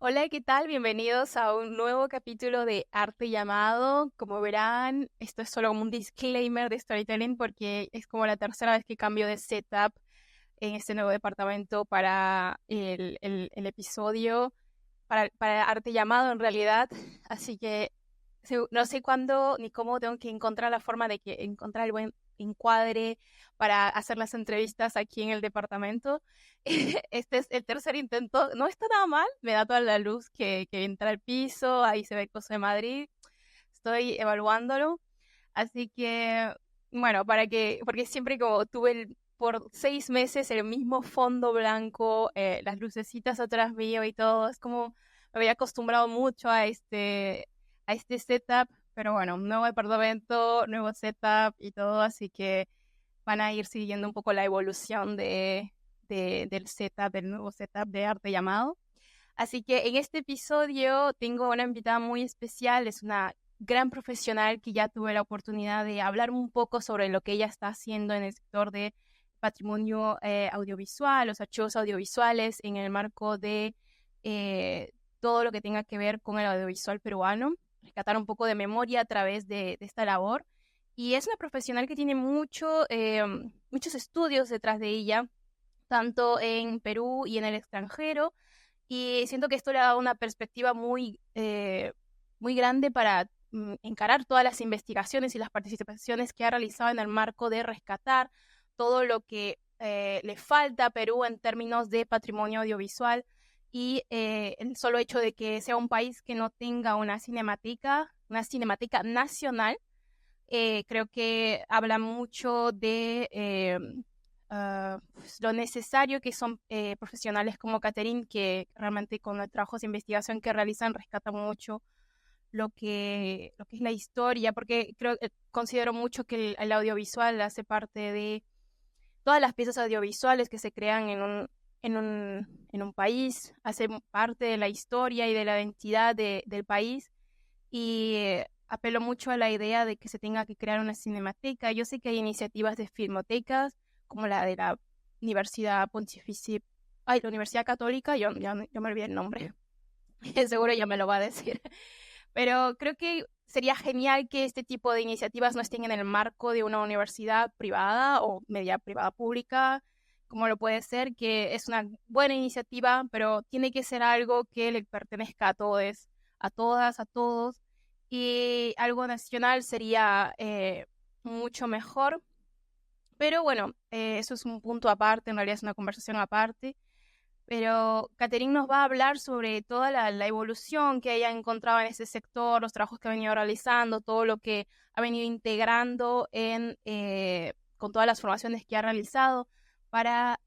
Hola, ¿qué tal? Bienvenidos a un nuevo capítulo de Arte Llamado. Como verán, esto es solo como un disclaimer de storytelling porque es como la tercera vez que cambio de setup en este nuevo departamento para el episodio, para Arte Llamado en realidad. Así que no sé cuándo ni cómo tengo que encontrar la forma de que encontrar el buen encuadre para hacer las entrevistas aquí en el departamento. Este es el tercer intento, no está nada mal, me da toda la luz que entra al piso, ahí se ve Coso de Madrid, estoy evaluándolo, así que, bueno, porque siempre como tuve por 6 meses el mismo fondo blanco, las lucecitas atrás mío y todo, es como me había acostumbrado mucho a este setup, pero bueno, un nuevo departamento, nuevo setup y todo, así que van a ir siguiendo un poco la evolución del setup, del nuevo setup de Arte Llamado. Así que en este episodio tengo una invitada muy especial, es una gran profesional que ya tuve la oportunidad de hablar un poco sobre lo que ella está haciendo en el sector de patrimonio audiovisual, los archivos audiovisuales en el marco de eh, todo lo que tenga que ver con el audiovisual peruano, rescatar un poco de memoria a través de esta labor. Y es una profesional que tiene muchos estudios detrás de ella, tanto en Perú y en el extranjero, y siento que esto le ha dado una perspectiva muy grande para encarar todas las investigaciones y las participaciones que ha realizado en el marco de rescatar todo lo que le falta a Perú en términos de patrimonio audiovisual y el solo hecho de que sea un país que no tenga una cinemática nacional, creo que habla mucho de pues, lo necesario que son profesionales como Catherine, que realmente con los trabajos de investigación que realizan rescatan mucho lo que es la historia, porque considero mucho que el audiovisual hace parte de todas las piezas audiovisuales que se crean en un país, hace parte de la historia y de la identidad del país, y apelo mucho a la idea de que se tenga que crear una cinemateca. Yo sé que hay iniciativas de filmotecas, como la de la Universidad Pontificia, la Universidad Católica, yo me olvidé el nombre, seguro ya me lo va a decir, pero creo que sería genial que este tipo de iniciativas no estén en el marco de una universidad privada o media privada pública, como lo puede ser, que es una buena iniciativa, pero tiene que ser algo que le pertenezca a todos, a todas, a todos, y algo nacional sería mucho mejor. Pero bueno, eso es un punto aparte, en realidad es una conversación aparte. Pero Catherine nos va a hablar sobre toda la evolución que ella ha encontrado en ese sector, los trabajos que ha venido realizando, todo lo que ha venido integrando con todas las formaciones que ha realizado para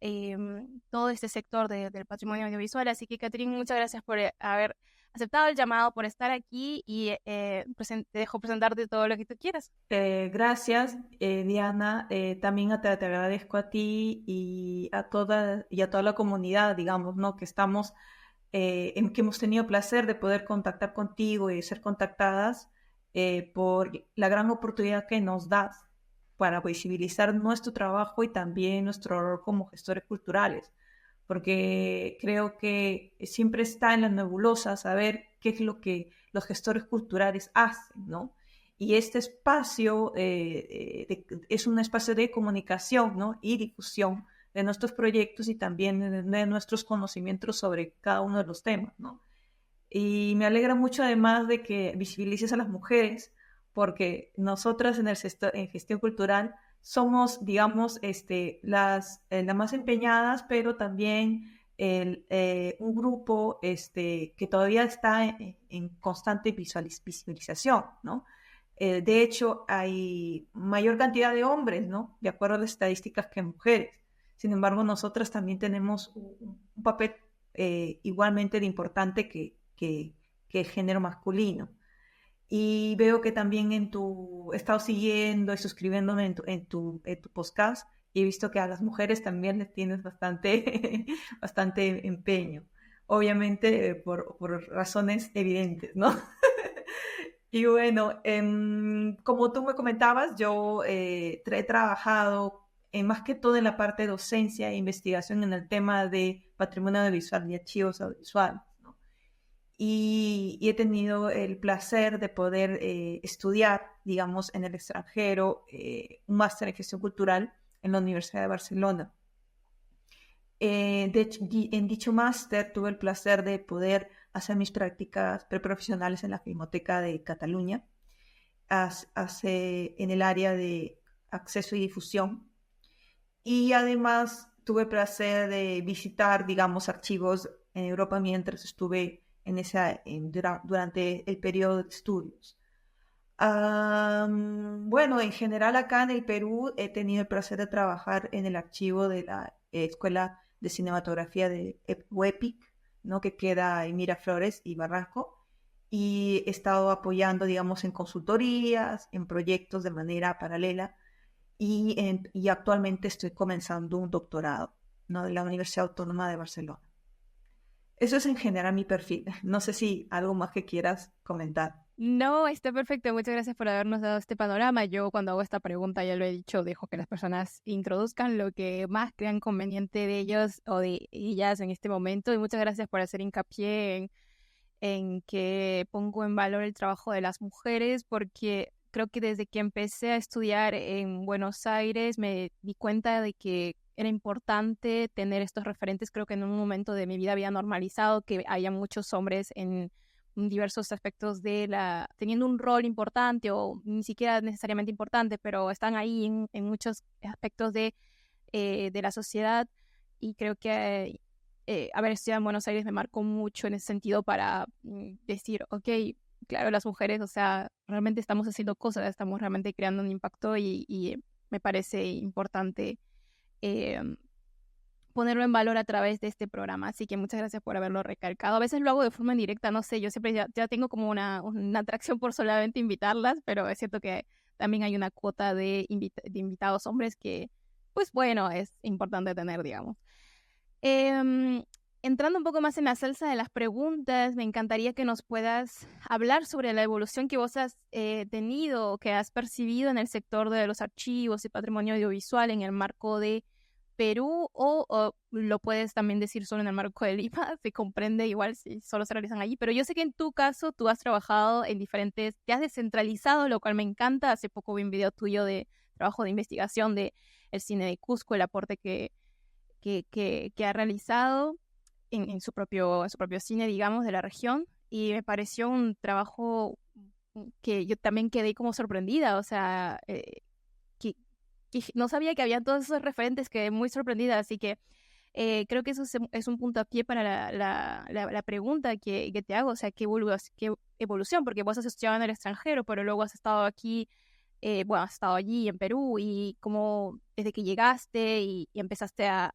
todo este sector del patrimonio audiovisual. Así que, Catherine, muchas gracias por haber aceptado el llamado, por estar aquí y te dejo presentarte todo lo que tú quieras. Gracias, Diana. También te agradezco a ti y a toda la comunidad, digamos, ¿no? Que estamos, que hemos tenido placer de poder contactar contigo y ser contactadas por la gran oportunidad que nos das para visibilizar nuestro trabajo y también nuestro rol como gestores culturales, porque creo que siempre está en la nebulosa saber qué es lo que los gestores culturales hacen, ¿no? Y este espacio es un espacio de comunicación, ¿no? Y difusión de nuestros proyectos y también de nuestros conocimientos sobre cada uno de los temas, ¿no? Y me alegra mucho además de que visibilices a las mujeres, porque nosotras en gestión cultural somos, digamos, las más empeñadas, pero también un grupo que todavía está en constante visibilización, ¿no? De hecho, hay mayor cantidad de hombres, ¿no? De acuerdo a las estadísticas que mujeres. Sin embargo, nosotras también tenemos un papel igualmente de importante que el género masculino. Y veo que también he estado siguiendo y suscribiéndome en tu podcast y he visto que a las mujeres también les tienes bastante, bastante empeño. Obviamente por razones evidentes, ¿no? Y bueno, como tú me comentabas, yo he trabajado más que todo en la parte de docencia e investigación en el tema de patrimonio audiovisual y archivos audiovisuales, ¿no? y he tenido el placer de poder estudiar, digamos, en el extranjero, un máster en gestión cultural en la Universidad de Barcelona. En dicho máster tuve el placer de poder hacer mis prácticas preprofesionales en la Filmoteca de Cataluña, en el área de acceso y difusión. Y además tuve el placer de visitar, digamos, archivos en Europa mientras estuve durante el periodo de estudios. Bueno, en general acá en el Perú he tenido el placer de trabajar en el archivo de la Escuela de Cinematografía de UEPIC, ¿no? Que queda en Miraflores y Barranco, y he estado apoyando, digamos, en consultorías, en proyectos de manera paralela, y actualmente estoy comenzando un doctorado, ¿no? De la Universidad Autónoma de Barcelona. Eso es en general mi perfil. No sé si algo más que quieras comentar. No, está perfecto. Muchas gracias por habernos dado este panorama. Yo cuando hago esta pregunta, ya lo he dicho, dejo que las personas introduzcan lo que más crean conveniente de ellos o de ellas en este momento. Y muchas gracias por hacer hincapié en que pongo en valor el trabajo de las mujeres, porque creo que desde que empecé a estudiar en Buenos Aires me di cuenta de que era importante tener estos referentes. Creo que en un momento de mi vida había normalizado que haya muchos hombres en diversos aspectos teniendo un rol importante o ni siquiera necesariamente importante, pero están ahí en muchos aspectos de la sociedad, y creo que haber estudiado en Buenos Aires me marcó mucho en ese sentido para decir, ok, claro, las mujeres, o sea, realmente estamos haciendo cosas, estamos realmente creando un impacto, y me parece importante eh, ponerlo en valor a través de este programa. Así que muchas gracias por haberlo recalcado. A veces lo hago de forma indirecta, no sé, yo siempre ya tengo como una atracción por solamente invitarlas, pero es cierto que también hay una cuota de invitados hombres que, pues bueno, es importante tener, digamos. Em, Entrando un poco más en la salsa de las preguntas, me encantaría que nos puedas hablar sobre la evolución que vos has tenido o que has percibido en el sector de los archivos y patrimonio audiovisual en el marco de Perú, o lo puedes también decir solo en el marco de Lima, se comprende igual si solo se realizan allí, pero yo sé que en tu caso tú has trabajado en te has descentralizado, lo cual me encanta. Hace poco vi un video tuyo de trabajo de investigación de el cine de Cusco, el aporte que ha realizado en su propio cine, digamos, de la región, y me pareció un trabajo que yo también quedé como sorprendida, o sea, que no sabía que había todos esos referentes, quedé muy sorprendida, así que creo que eso es un puntapié para la pregunta que te hago, o sea, qué evolución, porque vos has estudiado en el extranjero, pero luego has estado aquí, bueno, has estado allí en Perú, y como desde que llegaste y empezaste a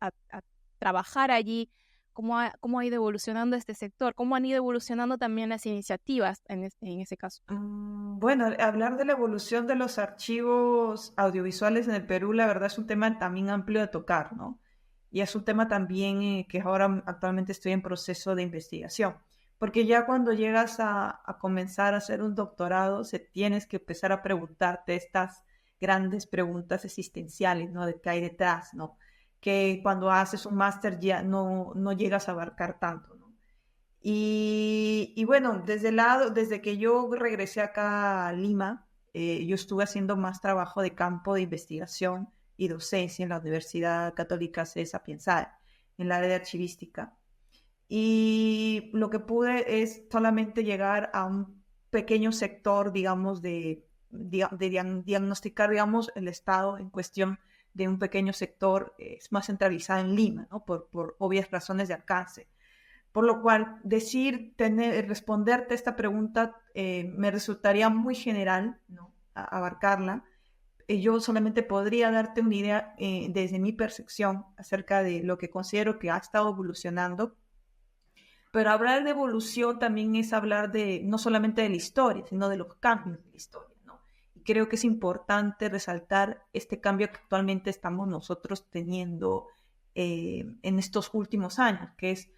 trabajar allí, cómo ha ido evolucionando este sector, cómo han ido evolucionando también las iniciativas en ese caso. Bueno, hablar de la evolución de los archivos audiovisuales en el Perú, la verdad es un tema también amplio de tocar, ¿no? Y es un tema también que ahora actualmente estoy en proceso de investigación, porque ya cuando llegas a comenzar a hacer un doctorado, tienes que empezar a preguntarte estas grandes preguntas existenciales, ¿no? De qué hay detrás, ¿no? Que cuando haces un máster ya no llegas a abarcar tanto, ¿no? Y bueno, desde que yo regresé acá a Lima, yo estuve haciendo más trabajo de campo de investigación y docencia en la Universidad Católica C. Sapienza, en la área de archivística. Y lo que pude es solamente llegar a un pequeño sector, digamos, de diagnosticar, digamos, el estado en cuestión de un pequeño sector, es más centralizado en Lima, ¿no? Por obvias razones de alcance. Por lo cual, responderte esta pregunta me resultaría muy general, ¿no? Abarcarla. Yo solamente podría darte una idea desde mi percepción acerca de lo que considero que ha estado evolucionando. Pero hablar de evolución también es hablar no solamente de la historia, sino de los cambios de la historia, ¿no? Y creo que es importante resaltar este cambio que actualmente estamos nosotros teniendo en estos últimos años, que es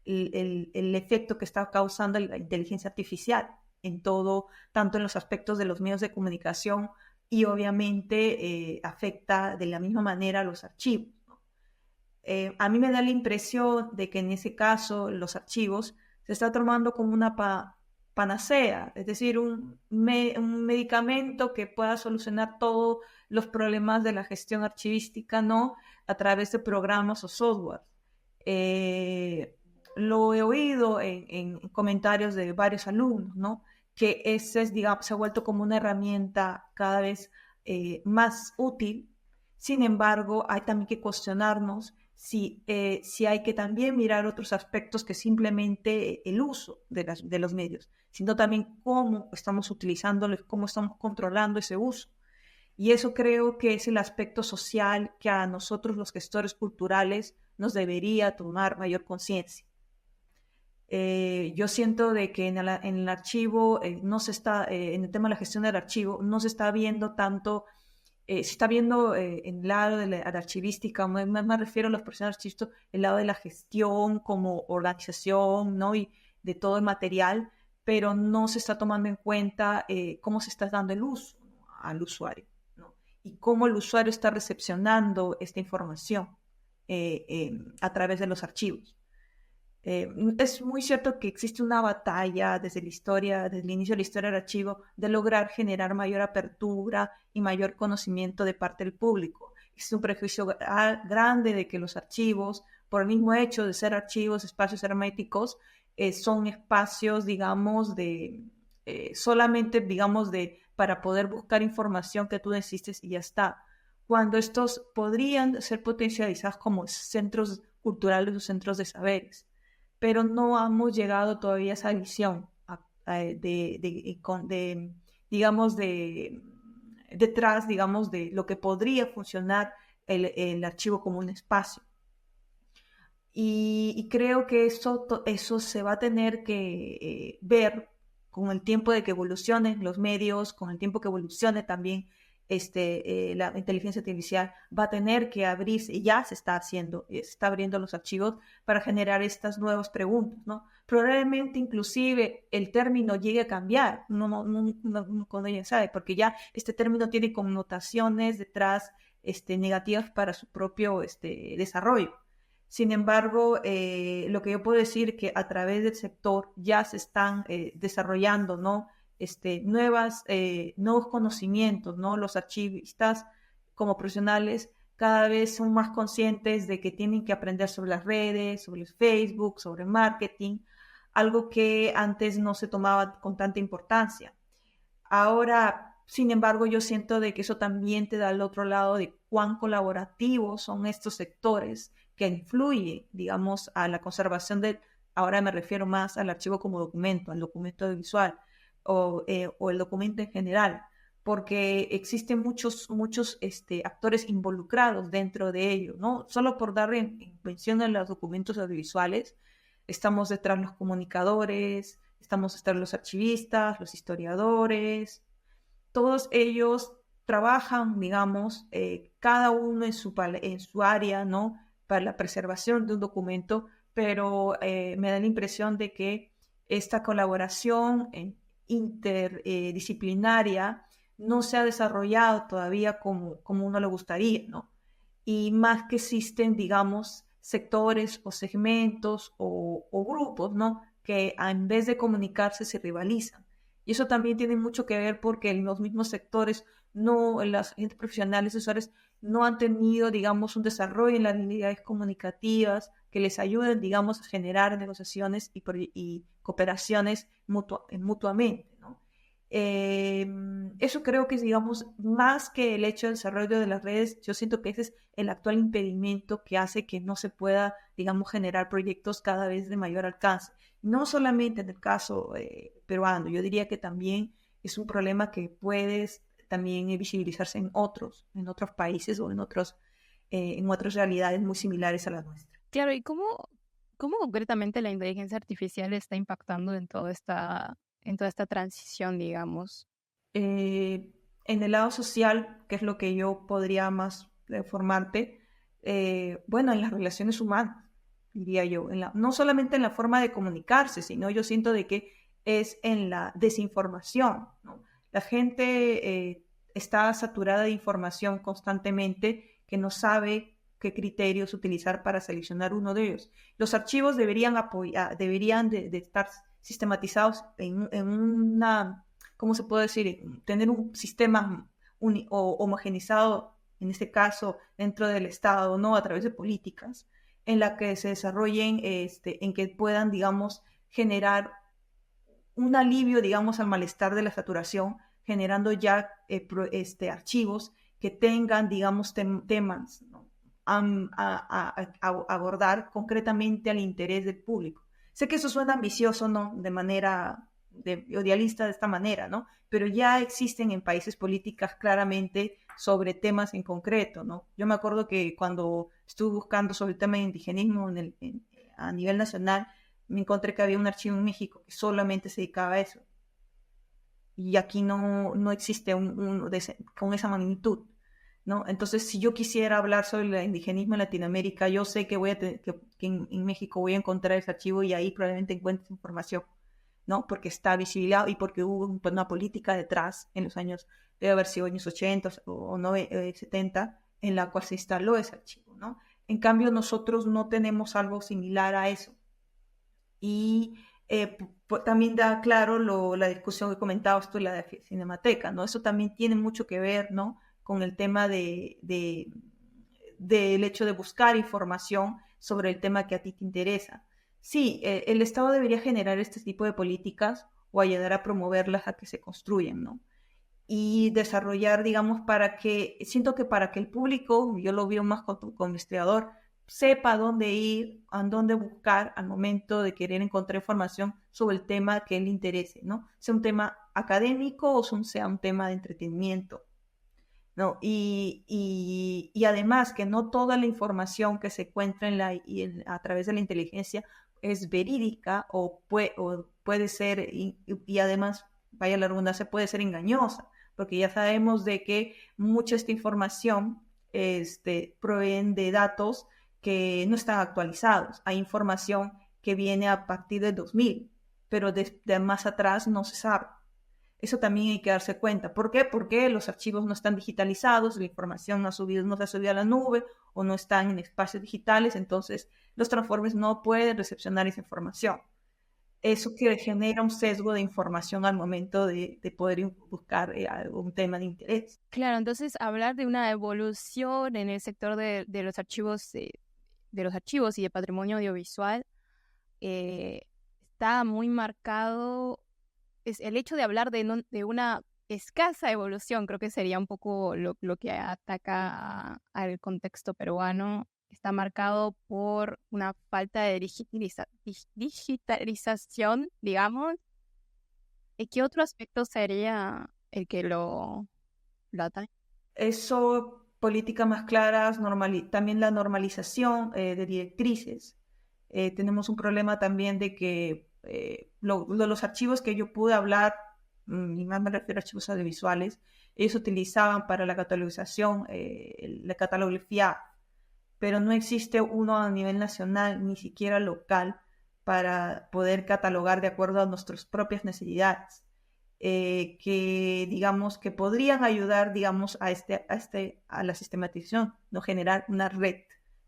el efecto que está causando la inteligencia artificial en todo, tanto en los aspectos de los medios de comunicación, y obviamente afecta de la misma manera a los archivos, ¿no? A mí me da la impresión de que en ese caso los archivos se está tomando como una panacea, es decir, un medicamento que pueda solucionar todos los problemas de la gestión archivística, ¿no? A través de programas o software. Lo he oído en comentarios de varios alumnos, ¿no? Que ese es, digamos, se ha vuelto como una herramienta cada vez más útil. Sin embargo, hay también que cuestionarnos si hay que también mirar otros aspectos que simplemente el uso de los medios, sino también cómo estamos utilizándolos, cómo estamos controlando ese uso. Y eso creo que es el aspecto social que a nosotros los gestores culturales nos debería tomar mayor conciencia. Yo siento de que en el archivo no se está, en el tema de la gestión del archivo, no se está viendo tanto, se está viendo en el lado de la archivística, me refiero a los profesionales archivistas, el lado de la gestión como organización, ¿no? Y de todo el material, pero no se está tomando en cuenta cómo se está dando el uso, ¿no? Al usuario, ¿no? Y cómo el usuario está recepcionando esta información a través de los archivos. Es muy cierto que existe una batalla desde la historia, desde el inicio de la historia del archivo, de lograr generar mayor apertura y mayor conocimiento de parte del público. Existe un prejuicio grande de que los archivos, por el mismo hecho de ser archivos, espacios herméticos, son espacios, digamos, solamente, digamos, para poder buscar información que tú necesites y ya está. Cuando estos podrían ser potencializados como centros culturales o centros de saberes, pero no hemos llegado todavía a esa visión digamos, detrás, digamos, de lo que podría funcionar el archivo como un espacio. Y creo que eso se va a tener que ver con el tiempo de que evolucionen los medios, con el tiempo que evolucione también la inteligencia artificial, va a tener que abrirse, y ya se está haciendo, se está abriendo los archivos para generar estas nuevas preguntas, ¿no? Probablemente inclusive el término llegue a cambiar, cuando ya sabe, porque ya este término tiene connotaciones detrás negativas para su propio desarrollo. Sin embargo, lo que yo puedo decir es que a través del sector ya se están desarrollando, ¿no? Nuevos conocimientos, ¿no? Los archivistas como profesionales cada vez son más conscientes de que tienen que aprender sobre las redes, sobre el Facebook, sobre marketing, algo que antes no se tomaba con tanta importancia. Ahora, sin embargo, yo siento de que eso también te da el otro lado de cuán colaborativos son estos sectores que influyen, digamos, a la conservación ahora me refiero más al archivo como documento, al documento visual o el documento en general, porque existen muchos actores involucrados dentro de ello, ¿no? Solo por dar mención a los documentos audiovisuales, estamos detrás los comunicadores, estamos detrás los archivistas, los historiadores, todos ellos trabajan, digamos, cada uno en su área, ¿no? Para la preservación de un documento, pero me da la impresión de que esta colaboración interdisciplinaria no se ha desarrollado todavía como uno le gustaría, ¿no? Y más que existen, digamos, sectores o segmentos o grupos, ¿no? Que en vez de comunicarse se rivalizan. Y eso también tiene mucho que ver porque en los mismos sectores, no, las agentes profesionales, asesores, no han tenido, digamos, un desarrollo en las habilidades comunicativas que les ayuden, digamos, a generar negociaciones y cooperaciones mutuamente, ¿no? Eso creo que es, digamos, más que el hecho del desarrollo de las redes, yo siento que ese es el actual impedimento que hace que no se pueda, digamos, generar proyectos cada vez de mayor alcance. No solamente en el caso peruano, yo diría que también es un problema que puede también visibilizarse en otros países o en otras realidades muy similares a la nuestra. Claro, ¿y cómo concretamente la inteligencia artificial está impactando en toda esta transición, digamos? En el lado social, que es lo que yo podría más formarte, bueno, en las relaciones humanas, diría yo, no solamente en la forma de comunicarse, sino yo siento de que es en la desinformación, ¿no? La gente está saturada de información constantemente que no sabe qué criterios utilizar para seleccionar uno de ellos. Los archivos deberían de estar sistematizados en una, ¿cómo se puede decir? Tener un sistema homogenizado, en este caso, dentro del Estado, ¿no? A través de políticas en la que se desarrollen, en que puedan, digamos, generar un alivio, digamos, al malestar de la saturación, generando ya archivos que tengan, digamos, temas, ¿no? a abordar concretamente al interés del público. Sé que eso suena ambicioso, ¿no? De manera idealista de esta manera, ¿no? Pero ya existen en países políticas claramente sobre temas en concreto, ¿no? Yo me acuerdo que cuando estuve buscando sobre el tema de indigenismo a nivel nacional, me encontré que había un archivo en México que solamente se dedicaba a eso. Y aquí no existe con esa magnitud, ¿no? Entonces, si yo quisiera hablar sobre el indigenismo en Latinoamérica, yo sé que en México voy a encontrar ese archivo y ahí probablemente encuentre información, ¿no? Porque está visibilizado y porque hubo una política detrás en los años, debe haber sido años 80 o 70, en la cual se instaló ese archivo, ¿no? En cambio, nosotros no tenemos algo similar a eso. Y también da claro la discusión que comentabas tú, la de Cinemateca, ¿no? Eso también tiene mucho que ver, ¿no? Con el tema del hecho de buscar información sobre el tema que a ti te interesa. Sí, el Estado debería generar este tipo de políticas o ayudar a promoverlas a que se construyan, ¿no? Y desarrollar, digamos, siento que para que el público, yo lo veo más como investigador, sepa a dónde ir, a dónde buscar al momento de querer encontrar información sobre el tema que le interese, ¿no? Sea un tema académico o sea un tema de entretenimiento, ¿no? Y además que no toda la información que se encuentra a través de la inteligencia es verídica o puede ser, y además, vaya la redundancia, puede ser engañosa, porque ya sabemos de que mucha de esta información proveen de datos que no están actualizados. Hay información que viene a partir de 2000, pero de más atrás no se sabe. Eso también hay que darse cuenta. ¿Por qué? Porque los archivos no están digitalizados, la información no se ha subido a la nube o no están en espacios digitales, entonces los transformers no pueden recepcionar esa información. Eso que genera un sesgo de información al momento de poder buscar algún tema de interés. Claro, entonces hablar de una evolución en el sector de los archivos, de los archivos y de patrimonio audiovisual está muy marcado. Es el hecho de hablar de una escasa evolución, creo que sería un poco lo que ataca al contexto peruano. Está marcado por una falta de digitalización, digamos. ¿Y qué otro aspecto sería el que lo atañe? Eso, políticas más claras, también la normalización de directrices. Tenemos un problema también de que los archivos que yo pude hablar, y más me refiero a archivos audiovisuales, ellos utilizaban para la catalogización la catalografía, pero no existe uno a nivel nacional, ni siquiera local, para poder catalogar de acuerdo a nuestras propias necesidades. Que digamos que podrían ayudar, digamos, a la sistematización, no generar una red,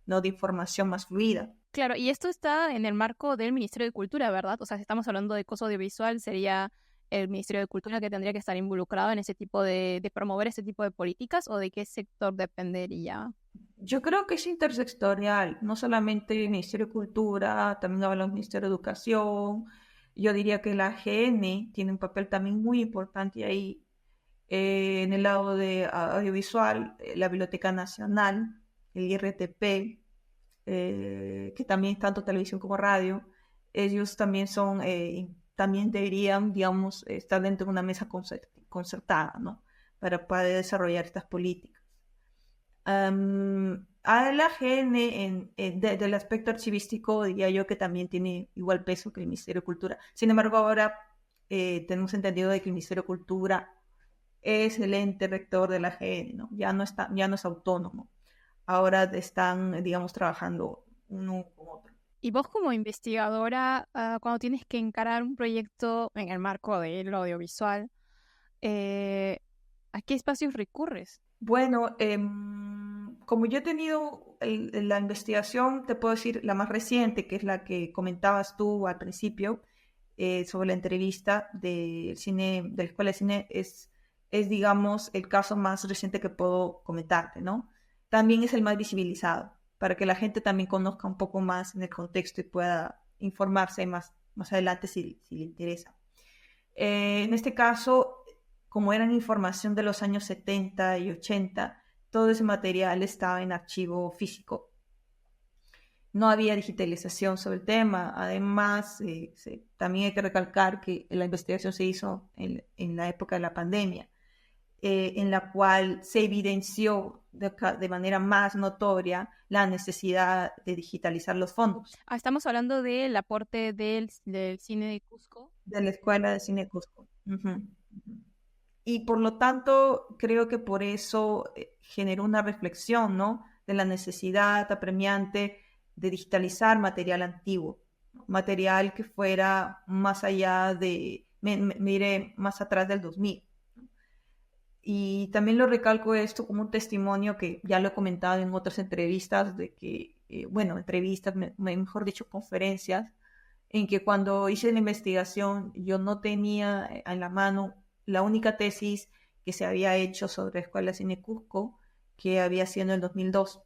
no de información más fluida. Claro, y esto está en el marco del Ministerio de Cultura, ¿verdad? O sea, si estamos hablando de cosa audiovisual, sería el Ministerio de Cultura que tendría que estar involucrado en ese tipo de promover ese tipo de políticas, ¿o de qué sector dependería? Yo creo que es intersectorial, no solamente el Ministerio de Cultura, también habla el Ministerio de Educación. Yo diría que la AGN tiene un papel también muy importante ahí. En el lado de audiovisual, la Biblioteca Nacional, el IRTP, que también es tanto televisión como radio, ellos también deberían, digamos, estar dentro de una mesa concertada, ¿no? Para poder desarrollar estas políticas. A la GN del aspecto archivístico diría yo que también tiene igual peso que el Ministerio de Cultura. Sin embargo, ahora tenemos entendido de que el Ministerio de Cultura es el ente rector de la GN, ¿no? Ya no es autónomo. Ahora están, digamos, trabajando uno con otro. Y vos como investigadora, cuando tienes que encarar un proyecto en el marco del audiovisual, ¿a qué espacios recurres? Bueno, como yo he tenido la investigación, te puedo decir la más reciente, que es la que comentabas tú al principio, sobre la entrevista del cine, de la Escuela de Cine, digamos, el caso más reciente que puedo comentarte, ¿no? También es el más visibilizado, para que la gente también conozca un poco más en el contexto y pueda informarse más adelante si le interesa. En este caso, como eran información de los años 70 y 80, todo ese material estaba en archivo físico. No había digitalización sobre el tema. Además, también hay que recalcar que la investigación se hizo en la época de la pandemia, en la cual se evidenció de manera más notoria la necesidad de digitalizar los fondos. Estamos hablando del aporte del cine de Cusco. De la Escuela de Cine Cusco. Uh-huh. Y por lo tanto, creo que por eso generó una reflexión, ¿no? De la necesidad apremiante de digitalizar material antiguo, material que fuera más allá mire, más atrás del 2000. Y también lo recalco esto como un testimonio que ya lo he comentado en otras entrevistas, de que, entrevistas, mejor dicho, conferencias, en que cuando hice la investigación yo no tenía en la mano la única tesis que se había hecho sobre la Escuela de Cine Cusco, que había sido en el 2002.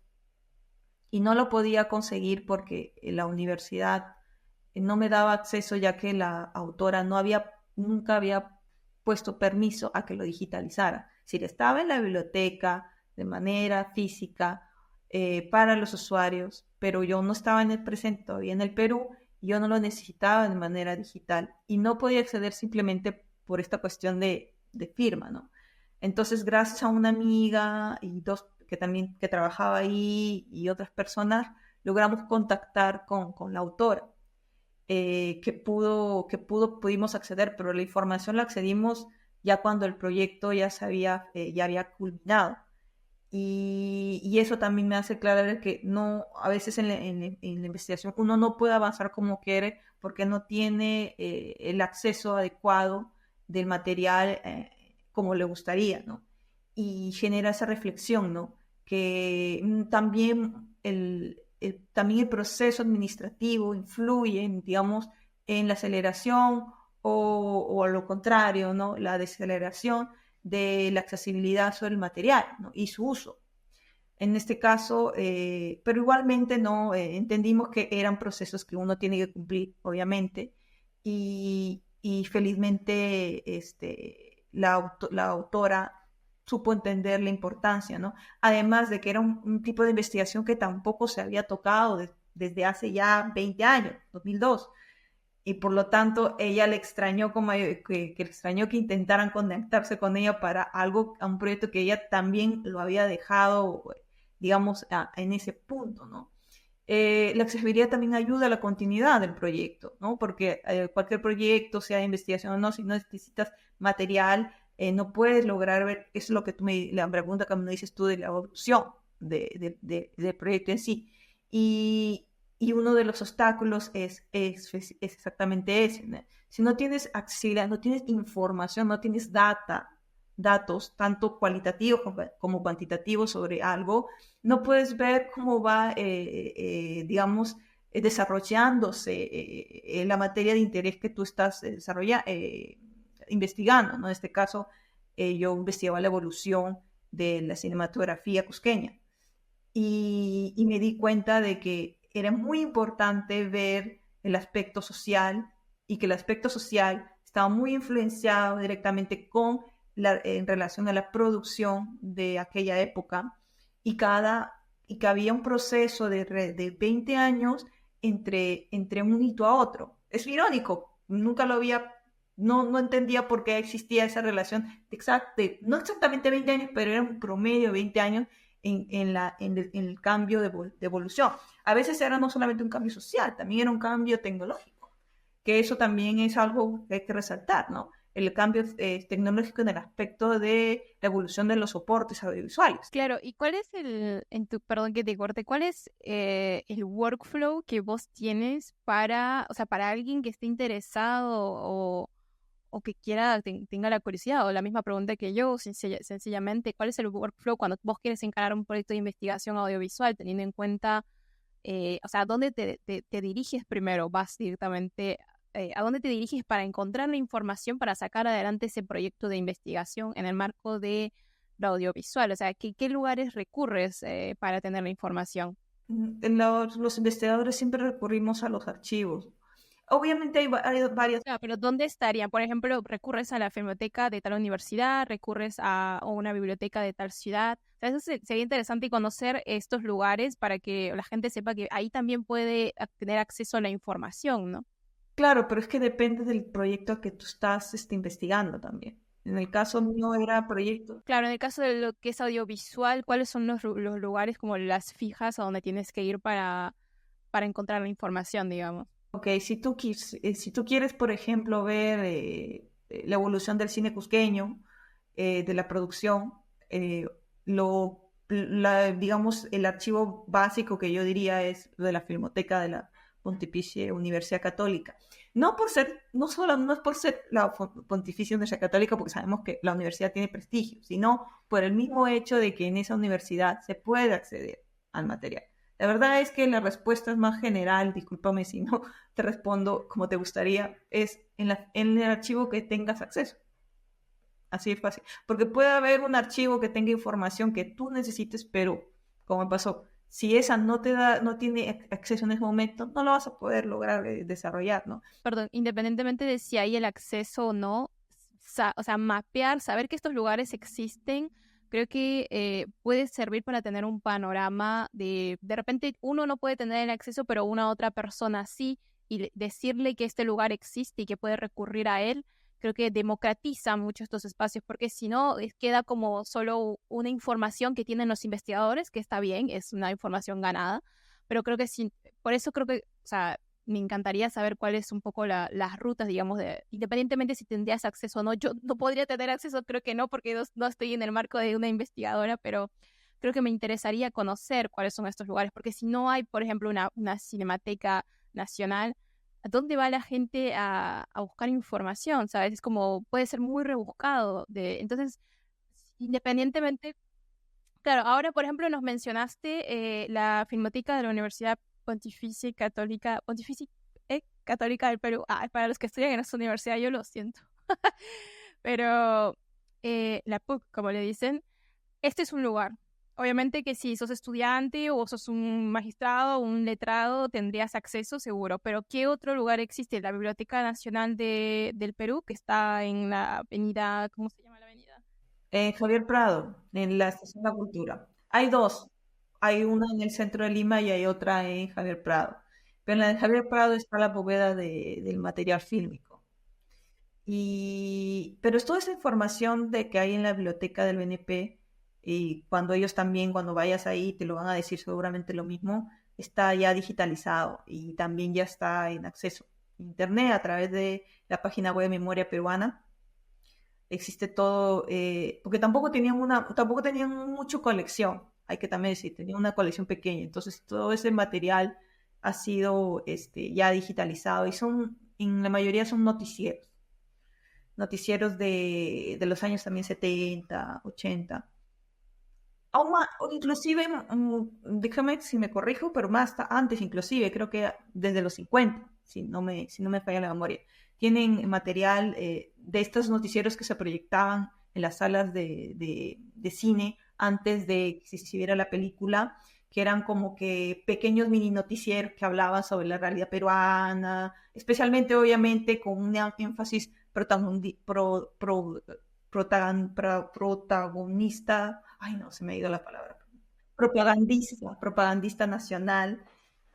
Y no lo podía conseguir porque la universidad no me daba acceso, ya que la autora nunca había puesto permiso a que lo digitalizara. Es decir, estaba en la biblioteca de manera física para los usuarios, pero yo no estaba en el presente, todavía en el Perú, y yo no lo necesitaba de manera digital y no podía acceder simplemente por esta cuestión de firma, ¿no? Entonces, gracias a una amiga y dos que trabajaba ahí y otras personas, logramos contactar con la autora. Pudimos acceder, pero la información la accedimos ya cuando el proyecto ya había culminado. Y eso también me hace aclarar que no, a veces en la investigación uno no puede avanzar como quiere porque no tiene el acceso adecuado del material como le gustaría, ¿no? Y genera esa reflexión, ¿no? Que también también el proceso administrativo influye, digamos, en la aceleración o a lo contrario, ¿no? La deceleración de la accesibilidad sobre el material, ¿no? Y su uso. En este caso, pero igualmente no entendimos que eran procesos que uno tiene que cumplir, obviamente, y felizmente la autora supo entender la importancia, ¿no? Además de que era un tipo de investigación que tampoco se había tocado desde hace ya 20 años, 2002. Y por lo tanto ella le extrañó que extrañó que intentaran conectarse con ella para a un proyecto que ella también lo había dejado, digamos, en ese punto, ¿no? La accesibilidad también ayuda a la continuidad del proyecto, ¿no? Porque cualquier proyecto, sea de investigación o no, si no necesitas material, no puedes lograr ver, eso es lo que la pregunta que me dices tú de la evolución del proyecto en sí. Y uno de los obstáculos es exactamente ese, ¿no? Si no tienes accesibilidad, no tienes información, no tienes datos, tanto cualitativos como cuantitativos sobre algo, no puedes ver cómo va, digamos, desarrollándose la materia de interés que tú estás investigando, ¿no? En este caso, yo investigaba la evolución de la cinematografía cusqueña y me di cuenta de que era muy importante ver el aspecto social y que el aspecto social estaba muy influenciado directamente en relación a la producción de aquella época y que había un proceso de 20 años entre un hito a otro. Es irónico, nunca lo había, no entendía por qué existía esa relación no exactamente 20 años, pero era un promedio de 20 años en el cambio de evolución. A veces era no solamente un cambio social, también era un cambio tecnológico, que eso también es algo que hay que resaltar, ¿no? El cambio tecnológico en el aspecto de la evolución de los soportes audiovisuales. Claro, ¿y cuál es perdón que te corte, cuál es el workflow que vos tienes para, o sea, para alguien que esté interesado o que quiera, tenga la curiosidad o la misma pregunta que yo, sencillamente, ¿cuál es el workflow cuando vos quieres encarar un proyecto de investigación audiovisual, teniendo en cuenta, o sea, ¿dónde te diriges primero? ¿Vas directamente, a dónde te diriges para encontrar la información para sacar adelante ese proyecto de investigación en el marco de lo audiovisual? O sea, ¿qué lugares recurres para tener la información? Los investigadores siempre recurrimos a los archivos. Obviamente hay varias. Claro, pero ¿dónde estarían? Por ejemplo, recurres a la filmoteca de tal universidad, recurres a una biblioteca de tal ciudad. O sea, eso sería interesante conocer estos lugares para que la gente sepa que ahí también puede tener acceso a la información, ¿no? Claro, pero es que depende del proyecto que tú estás investigando también. En el caso mío era proyecto. Claro, en el caso de lo que es audiovisual, ¿cuáles son los lugares como las fijas a donde tienes que ir para encontrar la información, digamos? Ok, si tú quieres, por ejemplo, ver la evolución del cine cusqueño, de la producción, eh, digamos, el archivo básico que yo diría es lo de la Filmoteca de la Pontificia Universidad Católica. No es por ser la Pontificia Universidad Católica, porque sabemos que la universidad tiene prestigio, sino por el mismo hecho de que en esa universidad se puede acceder al material. La verdad es que la respuesta es más general, discúlpame si no te respondo como te gustaría, es en el archivo que tengas acceso. Así es fácil. Porque puede haber un archivo que tenga información que tú necesites, pero como me pasó, si esa no tiene acceso en ese momento, no lo vas a poder lograr desarrollar, ¿no? Perdón, independientemente de si hay el acceso o no, o sea, mapear, saber que estos lugares existen, creo que puede servir para tener un panorama de repente uno no puede tener el acceso, pero una otra persona sí, y decirle que este lugar existe y que puede recurrir a él, creo que democratiza mucho estos espacios, porque si no, queda como solo una información que tienen los investigadores, que está bien, es una información ganada, pero creo que sí, por eso creo que, o sea, me encantaría saber cuáles un poco las rutas, digamos, independientemente si tendrías acceso o no. Yo no podría tener acceso, creo que no, porque no estoy en el marco de una investigadora, pero creo que me interesaría conocer cuáles son estos lugares, porque si no hay, por ejemplo, una cinemateca nacional, ¿a dónde va la gente a buscar información? ¿Sabes? Es como, puede ser muy rebuscado. Entonces, independientemente, claro, ahora, por ejemplo, nos mencionaste la Filmoteca de la Universidad Católica del Perú. Ah, para los que estudian en esta universidad, yo lo siento. Pero la PUC, como le dicen, este es un lugar. Obviamente que si sos estudiante o sos un magistrado o un letrado, tendrías acceso seguro. Pero ¿qué otro lugar existe? La Biblioteca Nacional del Perú, que está en la avenida, ¿cómo se llama la avenida? Javier Prado, en la Estación de la Cultura. Hay dos. Hay una en el centro de Lima y hay otra en Javier Prado. Pero en la de Javier Prado está la bóveda del material fílmico. Pero es toda esa información de que hay en la biblioteca del BNP, y cuando ellos también, cuando vayas ahí, te lo van a decir seguramente lo mismo, está ya digitalizado y también ya está en acceso a Internet a través de la página web de Memoria Peruana. Existe todo, porque tampoco tenían mucha colección, hay que también decir, tenían una colección pequeña, entonces todo ese material ha sido ya digitalizado y en la mayoría son noticieros de los años también 70, 80. Aún más, o inclusive, déjame si me corrijo, pero más hasta antes inclusive, creo que desde los 50, si no me falla la memoria. Tienen material de estos noticieros que se proyectaban en las salas de cine antes de que se exhibiera la película, que eran como que pequeños mini noticieros que hablaban sobre la realidad peruana, especialmente obviamente con un énfasis protagonista, ay no, se me ha ido la palabra, propagandista nacional,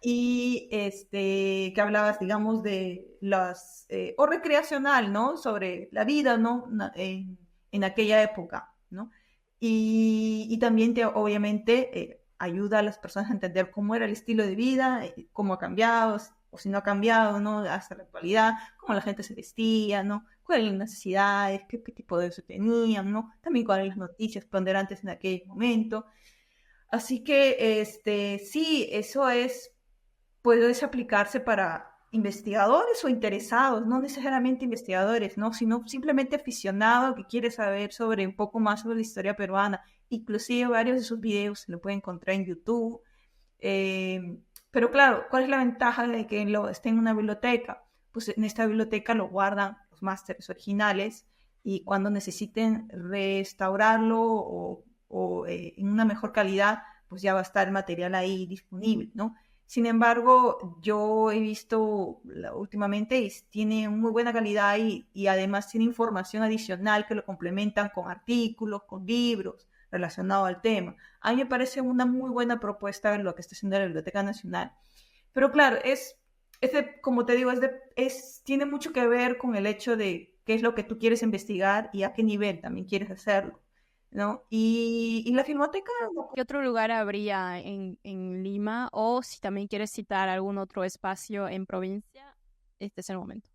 y que hablabas, digamos, de o recreacional, ¿no? Sobre la vida, ¿no? En aquella época, ¿no? Y también obviamente, ayuda a las personas a entender cómo era el estilo de vida, cómo ha cambiado, o si no ha cambiado, ¿no? Hasta la actualidad, cómo la gente se vestía, ¿no? Cuáles eran las necesidades, qué tipo de uso tenían, ¿no? También cuáles eran las noticias ponderantes en aquel momento. Así que, sí, eso puede aplicarse para investigadores o interesados, no necesariamente investigadores, ¿no? Sino simplemente aficionado que quiere saber sobre un poco más sobre la historia peruana. Inclusive varios de sus videos se lo pueden encontrar en YouTube. Eh, pero claro, ¿cuál es la ventaja de que lo esté en una biblioteca? Pues en esta biblioteca lo guardan los másteres originales y cuando necesiten restaurarlo o en una mejor calidad, pues ya va a estar el material ahí disponible, ¿no? Sin embargo, yo he visto últimamente y tiene muy buena calidad y además tiene información adicional que lo complementan con artículos, con libros relacionados al tema. A mí me parece una muy buena propuesta en lo que está haciendo la Biblioteca Nacional. Pero claro, como te digo, tiene mucho que ver con el hecho de qué es lo que tú quieres investigar y a qué nivel también quieres hacerlo, ¿no? Y la Filmoteca, ¿Qué otro lugar habría en Lima? O si también quieres citar algún otro espacio en provincia, este es el momento.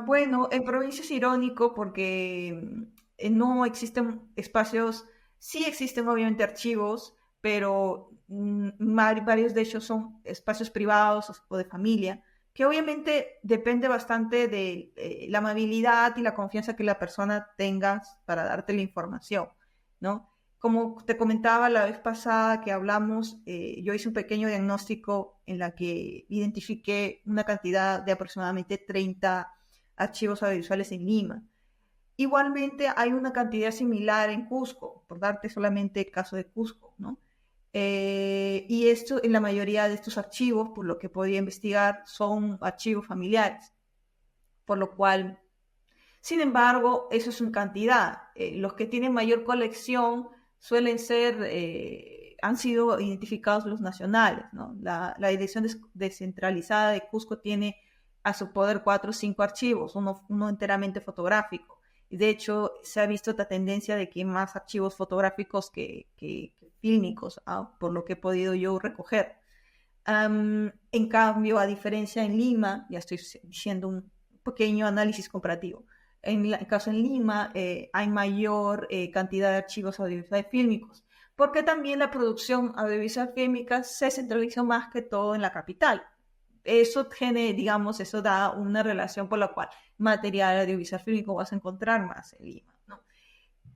bueno, en provincia es irónico porque no existen espacios, sí existen obviamente archivos, pero varios de ellos son espacios privados o de familia, que obviamente depende bastante de la amabilidad y la confianza que la persona tenga para darte la información, ¿no? Como te comentaba la vez pasada que hablamos, yo hice un pequeño diagnóstico en la que identifiqué una cantidad de aproximadamente 30 archivos audiovisuales en Lima. Igualmente hay una cantidad similar en Cusco, por darte solamente el caso de Cusco, ¿no? Y esto, en la mayoría de estos archivos, por lo que podía investigar, son archivos familiares, por lo cual, sin embargo, eso es una cantidad. Los que tienen mayor colección suelen han sido identificados los nacionales, ¿no? La Dirección Descentralizada de Cusco tiene a su poder 4 o 5 archivos, uno enteramente fotográfico. Y de hecho, se ha visto esta tendencia de que hay más archivos fotográficos que fílmicos, por lo que he podido yo recoger. En cambio, a diferencia en Lima, ya estoy diciendo un pequeño análisis comparativo. En el caso en Lima hay mayor cantidad de archivos audiovisuales fílmicos, porque también la producción audiovisual fílmica se centralizó más que todo en la capital. Eso digamos, eso da una relación por la cual material audiovisual fílmico vas a encontrar más en Lima, ¿no?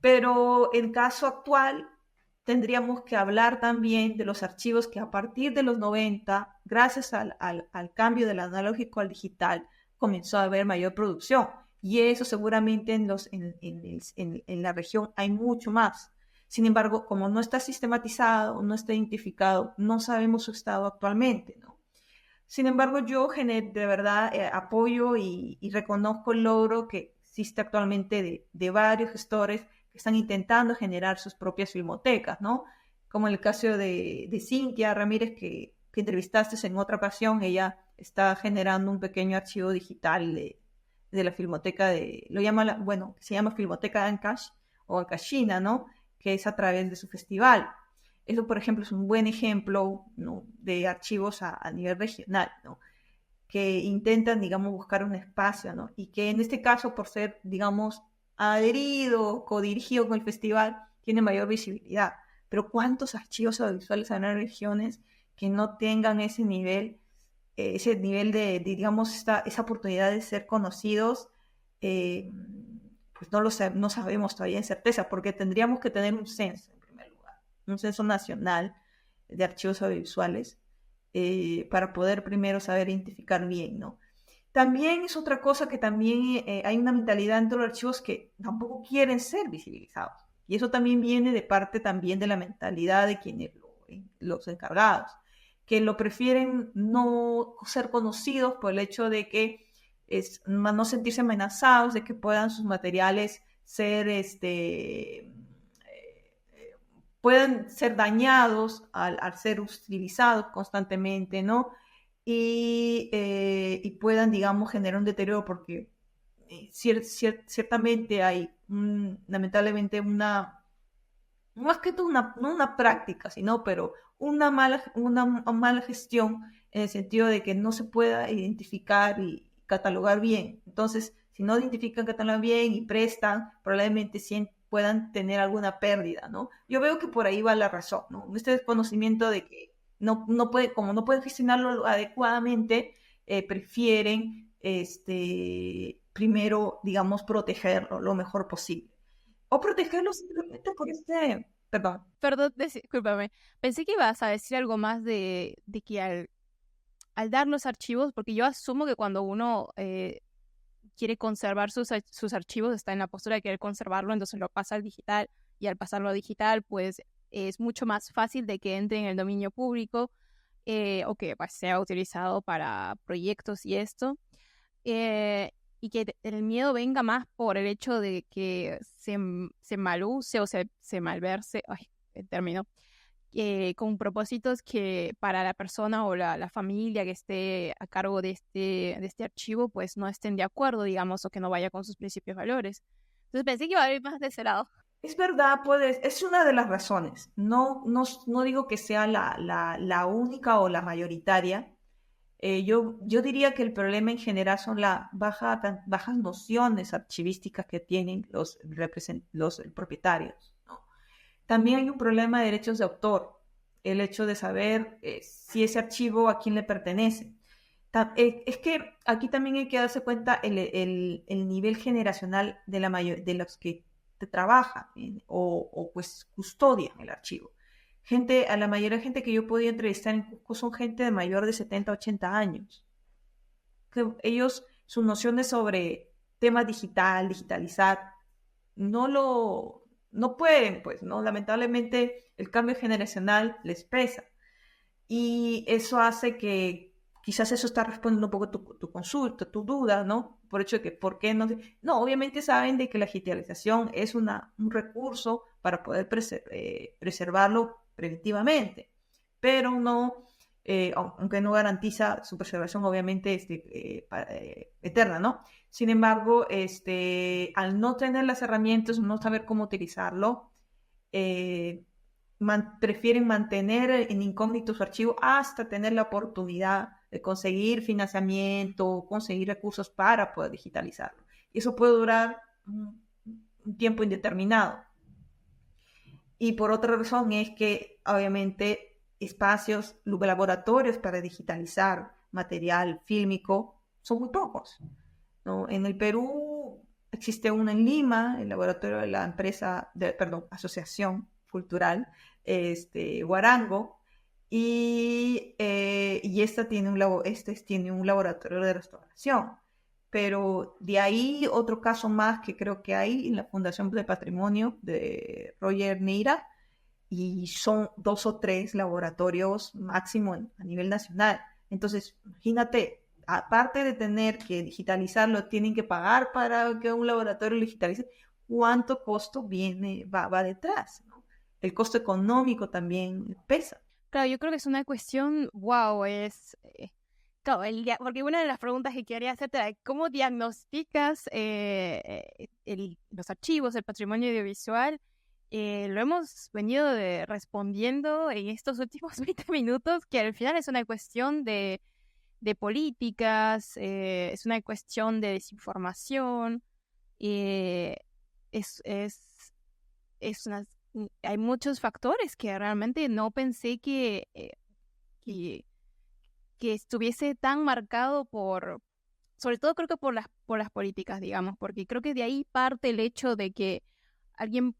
Pero en caso actual tendríamos que hablar también de los archivos que a partir de los 90, gracias al cambio del analógico al digital, comenzó a haber mayor producción. Y eso seguramente en la región hay mucho más. Sin embargo, como no está sistematizado, no está identificado, no sabemos su estado actualmente, ¿no? Sin embargo, yo de verdad apoyo y reconozco el logro que existe actualmente de varios gestores que están intentando generar sus propias filmotecas, ¿no? Como en el caso de Cintia Ramírez, que entrevistaste en otra ocasión, ella está generando un pequeño archivo digital de la filmoteca se llama Filmoteca Ancash o Ancashina, ¿no? Que es a través de su festival. Eso, por ejemplo, es un buen ejemplo, ¿no?, de archivos a nivel regional, ¿no?, que intentan, digamos, buscar un espacio, ¿no? Y que en este caso, por ser, digamos, adherido, codirigido con el festival, tiene mayor visibilidad. Pero ¿cuántos archivos audiovisuales hay en regiones que no tengan ese nivel digamos, esa oportunidad de ser conocidos? Pues no sabemos todavía en certeza, porque tendríamos que tener un censo, en primer lugar, un censo nacional de archivos audiovisuales, para poder primero saber identificar bien, ¿no? También es otra cosa que también hay una mentalidad dentro de los archivos que tampoco quieren ser visibilizados. Y eso también viene de parte también de la mentalidad de quienes los encargados, que lo prefieren no ser conocidos por el hecho de que no sentirse amenazados, de que puedan sus materiales ser pueden ser dañados al ser utilizados constantemente, ¿no? Y puedan, digamos, generar un deterioro porque ciertamente hay, lamentablemente, no es que no una práctica, sino, pero una mala gestión en el sentido de que no se pueda identificar y catalogar bien. Entonces, si no identifican, catalogan bien y prestan, probablemente puedan tener alguna pérdida, ¿no? Yo veo que por ahí va la razón, ¿no? Este desconocimiento de que como no pueden gestionarlo adecuadamente, prefieren primero, digamos, protegerlo lo mejor posible. O protegerlo simplemente por perdón. Perdón, discúlpame. Pensé que ibas a decir algo más de que al dar los archivos, porque yo asumo que cuando uno quiere conservar sus archivos, está en la postura de querer conservarlo, entonces lo pasa al digital, y al pasarlo a digital, pues es mucho más fácil de que entre en el dominio público o que pues, sea utilizado para proyectos y esto. Y que el miedo venga más por el hecho de que se maluse o se malverse, ay, el término, con propósitos que para la persona o la familia que esté a cargo de este archivo, pues no estén de acuerdo, digamos, o que no vaya con sus principios valores. Entonces pensé que iba a ir más de ese lado. Es verdad, es una de las razones. No digo que sea la única o la mayoritaria. Yo diría que el problema en general son las bajas nociones archivísticas que tienen los propietarios, ¿no? También hay un problema de derechos de autor, el hecho de saber si ese archivo a quién le pertenece. Es que aquí también hay que darse cuenta el nivel generacional de los que te trabajan o pues custodian el archivo. A la mayoría de gente que yo podía entrevistar en Cusco son gente de mayor de 70, 80 años. Que ellos, sus nociones sobre temas digitalizar, no pueden, pues, ¿no? Lamentablemente el cambio generacional les pesa. Y eso hace que quizás eso está respondiendo un poco tu consulta, tu duda, ¿no? Por hecho de que, ¿por qué no? No, obviamente saben de que la digitalización es un recurso para poder preservarlo preventivamente, pero no, aunque no garantiza su preservación, obviamente, eterna, ¿no? Sin embargo, al no tener las herramientas, no saber cómo utilizarlo, prefieren mantener en incógnito su archivo hasta tener la oportunidad de conseguir financiamiento, conseguir recursos para poder digitalizarlo. Y eso puede durar un tiempo indeterminado. Y por otra razón es que, obviamente, espacios, laboratorios para digitalizar material fílmico son muy pocos, ¿no? En el Perú existe uno en Lima, el laboratorio de la Asociación Cultural Huarango, y esta tiene tiene un laboratorio de restauración. Pero de ahí otro caso más que creo que hay en la Fundación de Patrimonio de Roger Neira, y son 2 o 3 laboratorios máximo a nivel nacional. Entonces, imagínate, aparte de tener que digitalizarlo, tienen que pagar para que un laboratorio lo digitalice. ¿Cuánto costo va detrás, ¿no? El costo económico también pesa. Claro, yo creo que es una cuestión, wow, claro, porque una de las preguntas que quería hacerte era cómo diagnosticas los archivos, el patrimonio audiovisual. Lo hemos venido respondiendo en estos últimos 20 minutos, que al final es una cuestión de políticas, es una cuestión de desinformación, eh, es, es, hay muchos factores que realmente no pensé que, que estuviese tan marcado sobre todo creo que por las políticas, digamos, porque creo que de ahí parte el hecho de que alguien,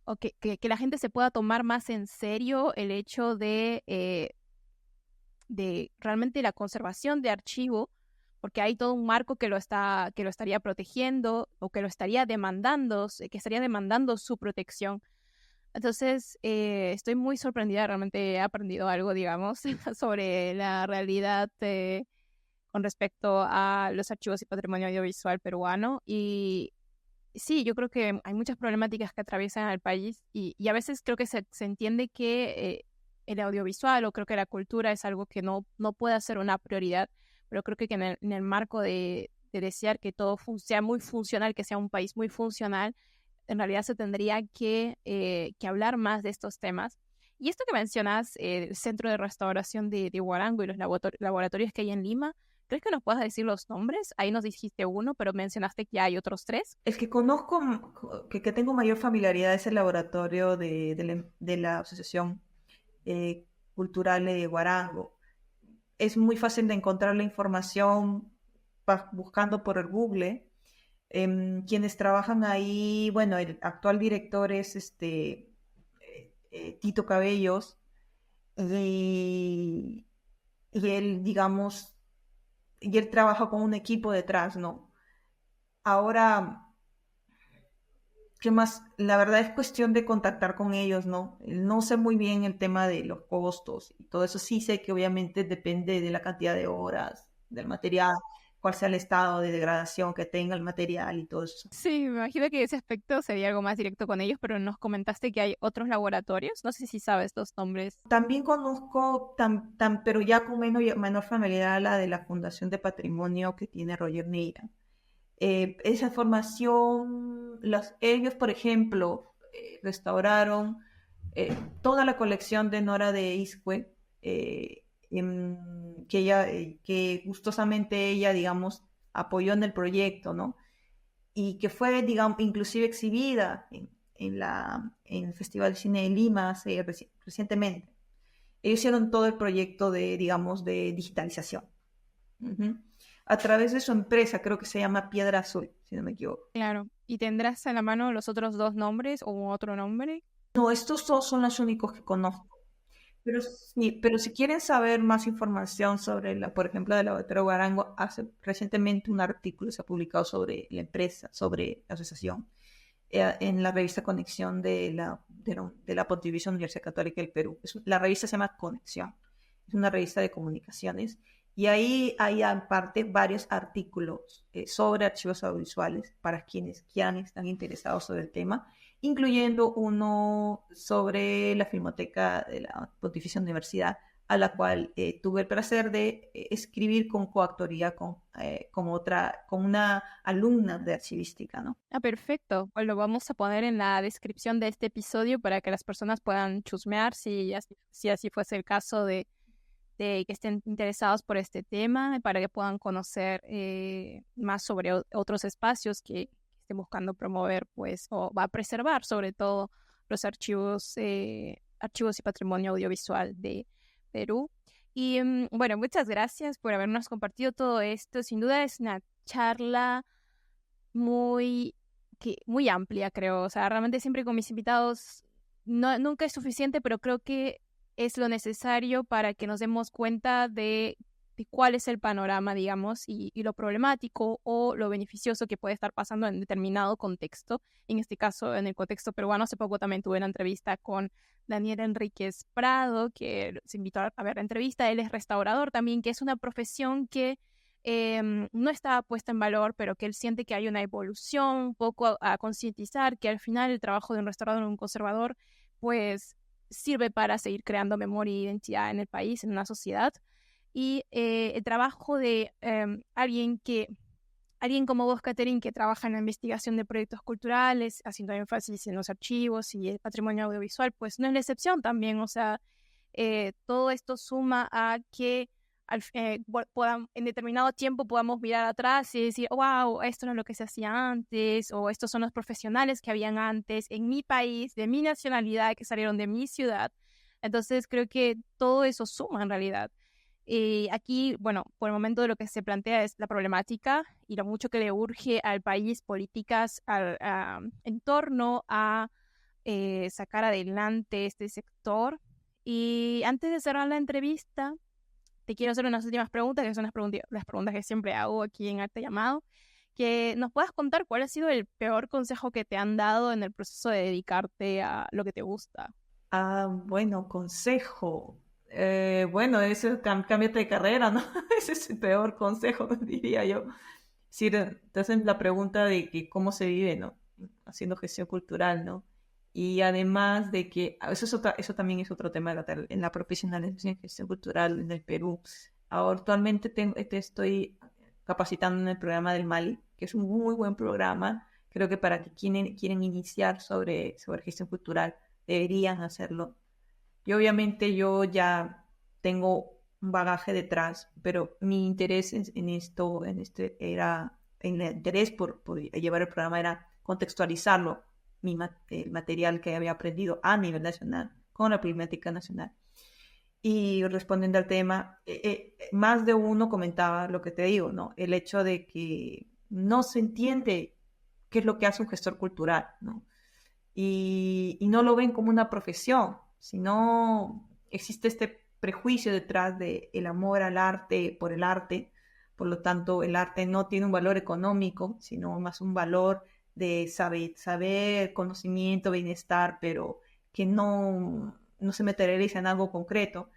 o que la gente se pueda tomar más en serio el hecho de realmente la conservación de archivo, porque hay todo un marco que lo estaría protegiendo o que lo estaría demandando, que estaría demandando su protección. Entonces, estoy muy sorprendida, realmente he aprendido algo, digamos, sobre la realidad con respecto a los archivos y patrimonio audiovisual peruano. Y sí, yo creo que hay muchas problemáticas que atraviesan al país y a veces creo que se entiende que el audiovisual o creo que la cultura es algo que no puede ser una prioridad, pero creo que en el marco de desear que todo sea muy funcional, que sea un país muy funcional, en realidad se tendría que hablar más de estos temas. Y esto que mencionas, el Centro de Restauración de Huarango y los laboratorios que hay en Lima, ¿crees que nos puedas decir los nombres? Ahí nos dijiste uno, pero mencionaste que hay otros 3. El que conozco, que tengo mayor familiaridad es el laboratorio de la Asociación Cultural de Huarango. es muy fácil de encontrar la información buscando por el Google. Quienes trabajan ahí, bueno, el actual director es Tito Cabellos y, y él, digamos, y él trabaja con un equipo detrás, ¿no? Ahora, ¿qué más? La verdad es cuestión de contactar con ellos, ¿no? No sé muy bien el tema de los costos y todo eso. Sí sé que obviamente depende de la cantidad de horas, del material, cuál sea el estado de degradación que tenga el material y todo eso. Sí, me imagino que ese aspecto sería algo más directo con ellos, pero nos comentaste que hay otros laboratorios. No sé si sabes los nombres. También conozco, pero ya con menor familiaridad, la de la Fundación de Patrimonio que tiene Roger Neira. Esa formación, ellos, por ejemplo, restauraron toda la colección de Nora de Iscue, que gustosamente ella, digamos, apoyó en el proyecto, ¿no? Y que fue, digamos, inclusive exhibida en el Festival de Cine de Lima recientemente. Ellos hicieron todo el proyecto de, digamos, de digitalización. Uh-huh. A través de su empresa, creo que se llama Piedra Azul, si no me equivoco. Claro. ¿Y tendrás en la mano los otros dos nombres o otro nombre? No, estos dos son los únicos que conozco. Pero si quieren saber más información sobre, por ejemplo, de Laboratorio Guarango, hace recientemente un artículo se ha publicado sobre la empresa, sobre la asociación, en la revista Conexión de la Pontificia Universidad Católica del Perú. La revista se llama Conexión, es una revista de comunicaciones, y ahí hay aparte varios artículos sobre archivos audiovisuales para quienes están interesados sobre el tema, incluyendo uno sobre la Filmoteca de la Pontificia Universidad, a la cual tuve el placer de escribir con coautoría con una alumna de archivística, ¿no? Ah, perfecto. Pues lo vamos a poner en la descripción de este episodio para que las personas puedan chusmear si así fuese el caso de que estén interesados por este tema, para que puedan conocer más sobre otros espacios que estén buscando promover, pues, o va a preservar sobre todo los archivos y patrimonio audiovisual de Perú. Y bueno, muchas gracias por habernos compartido todo esto. Sin duda es una charla muy, muy amplia, creo. O sea, realmente siempre con mis invitados nunca es suficiente, pero creo que es lo necesario para que nos demos cuenta de cuál es el panorama, digamos, y lo problemático o lo beneficioso que puede estar pasando en determinado contexto. En este caso, en el contexto peruano, hace poco también tuve una entrevista con Daniel Enríquez Prado, que se invitó a ver la entrevista. Él es restaurador también, que es una profesión que no está puesta en valor, pero que él siente que hay una evolución, un poco a concientizar que al final el trabajo de un restaurador o un conservador, pues sirve para seguir creando memoria e identidad en el país, en una sociedad. Y el trabajo de alguien como vos, Catherine, que trabaja en la investigación de proyectos culturales, haciendo énfasis en los archivos y el patrimonio audiovisual, pues no es la excepción también. O sea, todo esto suma a que en determinado tiempo podamos mirar atrás y decir, wow, esto no es lo que se hacía antes, o estos son los profesionales que habían antes en mi país, de mi nacionalidad, que salieron de mi ciudad. Entonces creo que todo eso suma en realidad. Y aquí, bueno, por el momento lo que se plantea es la problemática y lo mucho que le urge al país políticas en torno a sacar adelante este sector. Y antes de cerrar la entrevista, te quiero hacer unas últimas preguntas, que son las preguntas que siempre hago aquí en Arte Llamado, que nos puedas contar cuál ha sido el peor consejo que te han dado en el proceso de dedicarte a lo que te gusta. Bueno, consejo. Bueno, eso es cámbiate de carrera, ¿no? Ese es el peor consejo, diría yo. Si te hacen la pregunta de que cómo se vive, ¿no? Haciendo gestión cultural, ¿no? Y además de que, eso también es otro tema en la profesionalización en gestión cultural en el Perú. Ahora, actualmente te estoy capacitando en el programa del Mali, que es un muy buen programa. Creo que para que quieren iniciar sobre gestión cultural, deberían hacerlo. Y obviamente yo ya tengo un bagaje detrás, pero mi interés el interés por llevar el programa era contextualizarlo, el material que había aprendido a nivel nacional, con la problemática nacional. Y respondiendo al tema, más de uno comentaba lo que te digo, ¿no? El hecho de que no se entiende qué es lo que hace un gestor cultural, ¿no? Y no lo ven como una profesión, sino existe este prejuicio detrás de el amor al arte por el arte. Por lo tanto, el arte no tiene un valor económico, sino más un valor de saber, conocimiento, bienestar, pero que no se materializa en algo concreto,